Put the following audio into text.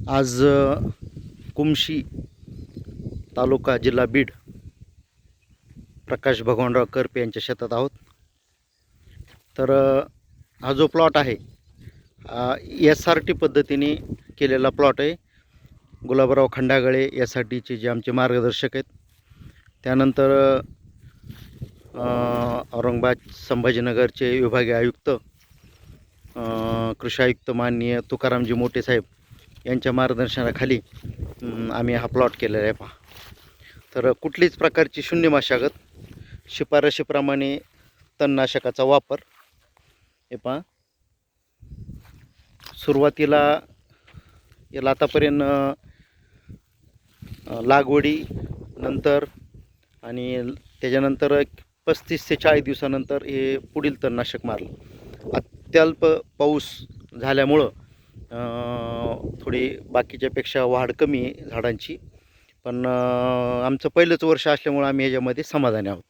आज कुमशी तालुका जिल्हा बीड प्रकाश भगवानराव करपे यांच्या शेतात आहोत. तर हा जो प्लॉट आहे SRT पद्धतीने केलेला प्लॉट आहे. गुलाबराव खंडागळे SRTचे जे आमचे मार्गदर्शक आहेत. त्यानंतर औरंगाबाद संभाजीनगरचे विभागीय आयुक्त कृषी आयुक्त माननीय तुकारामजी मोठे साहेब यांच्या मार्गदर्शनाखाली आम्ही हा प्लॉट केलेला आहे. पहा, तर कुठलीच प्रकारची शून्य मशागत, शिफारशीप्रमाणे तणनाशकाचा वापर. हे पहा, सुरुवातीला याला आतापर्यंत लागवडी नंतर आणि त्याच्यानंतर 35 ते 40 दिवसानंतर हे पुढील तणनाशक मारलं. अत्यल्प पाऊस झाल्यामुळं थोडी बाकीच्यापेक्षा वाढ कमी आहे झाडांची, पण आमचं पहिलंच वर्ष असल्यामुळं आम्ही याच्यामध्ये समाधानी आहोत.